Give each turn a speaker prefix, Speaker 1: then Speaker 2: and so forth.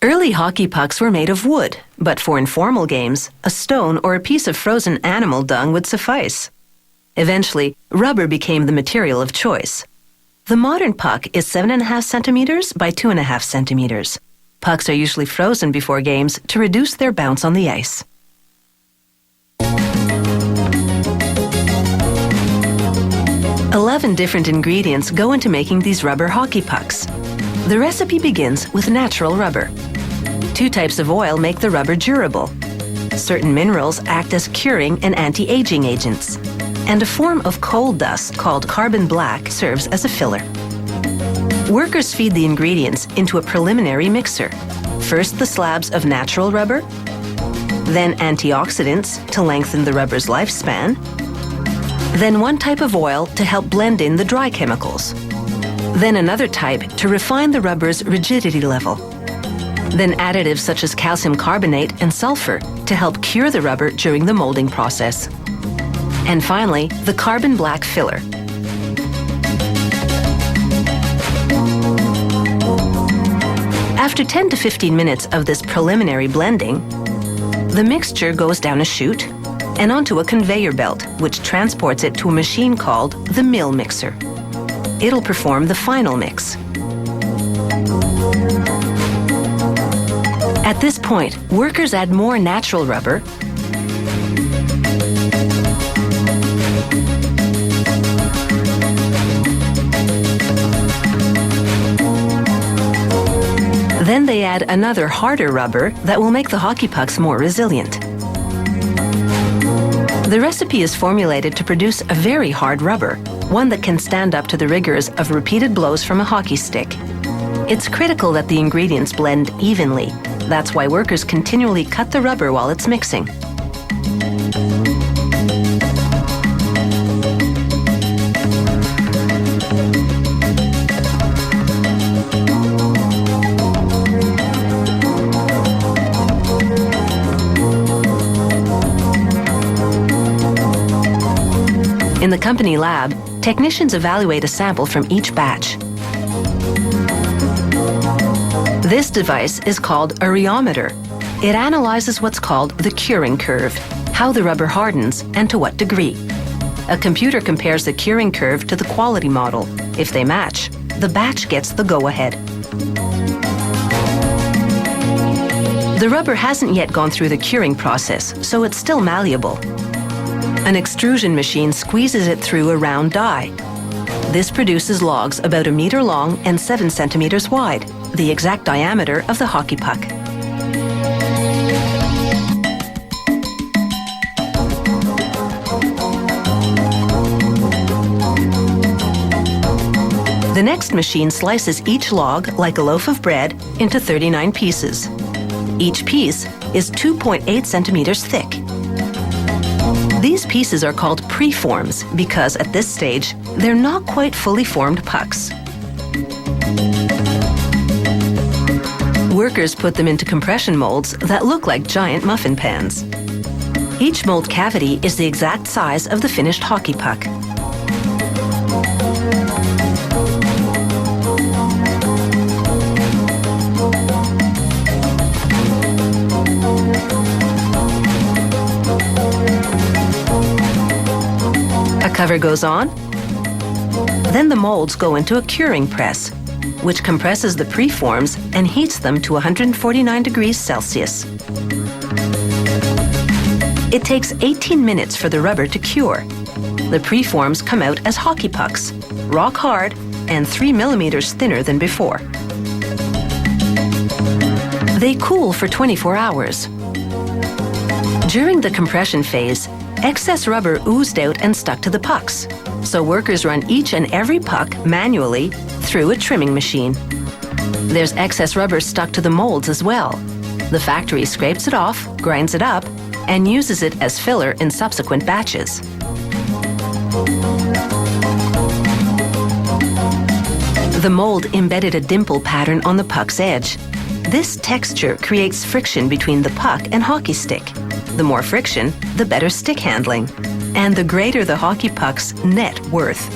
Speaker 1: Early hockey pucks were made of wood, but for informal games, a stone or a piece of frozen animal dung would suffice. Eventually, rubber became the material of choice. The modern puck is 7.5 centimeters by 2.5 centimeters. Pucks are usually frozen before games to reduce their bounce on the ice. "11 different ingredients go into making these rubber hockey pucks. The recipe begins with natural rubber. 2 types of oil make the rubber durable. Certain minerals act as curing and anti-aging agents. And a form of coal dust called carbon black serves as a filler. Workers feed the ingredients into a preliminary mixer. First the slabs of natural rubber, then antioxidants to lengthen the rubber's lifespan, then one type of oil to help blend in the dry chemicals, then another type to refine the rubber's rigidity level, then additives such as calcium carbonate and sulfur to help cure the rubber during the molding process. And finally, the carbon black filler. After 10 to 15 minutes of this preliminary blending, the mixture goes down a chute and onto a conveyor belt, which transports it to a machine called the mill mixer. It'll perform the final mix. At this point, workers add more natural rubber Then they add another harder rubber that will make the hockey pucks more resilient. The recipe is formulated to produce a very hard rubber, one that can stand up to the rigors of repeated blows from a hockey stick. It's critical that the ingredients blend evenly. That's why workers continually cut the rubber while it's mixing. In the company lab, technicians evaluate a sample from each batch. This device is called a rheometer. It analyzes what's called the curing curve, how the rubber hardens and to what degree. A computer compares the curing curve to the quality model. If they match, the batch gets the go-ahead. The rubber hasn't yet gone through the curing process, so it's still malleable. An extrusion machine squeezes it through a round die. This produces logs about 1 meter long and 7 centimeters wide, the exact diameter of the hockey puck. The next machine slices each log like a loaf of bread into 39 pieces. Each piece is 2.8 centimeters thick. These pieces are called preforms because at this stage, they're not quite fully formed pucks. Workers put them into compression molds that look like giant muffin pans. Each mold cavity is the exact size of the finished hockey puck. A cover goes on. Then the molds go into a curing press, which compresses the preforms and heats them to 149 degrees Celsius. It takes 18 minutes for the rubber to cure. The preforms come out as hockey pucks, rock hard and 3 millimeters thinner than before. They cool for 24 hours. During the compression phase, excess rubber oozed out and stuck to the pucks, so workers run each and every puck manually through a trimming machine. There's excess rubber stuck to the molds as well. The factory scrapes it off, grinds it up, and uses it as filler in subsequent batches. The mold embedded a dimple pattern on the puck's edge. This texture creates friction between the puck and hockey stick. The more friction, the better stick handling, and the greater the hockey puck's net worth.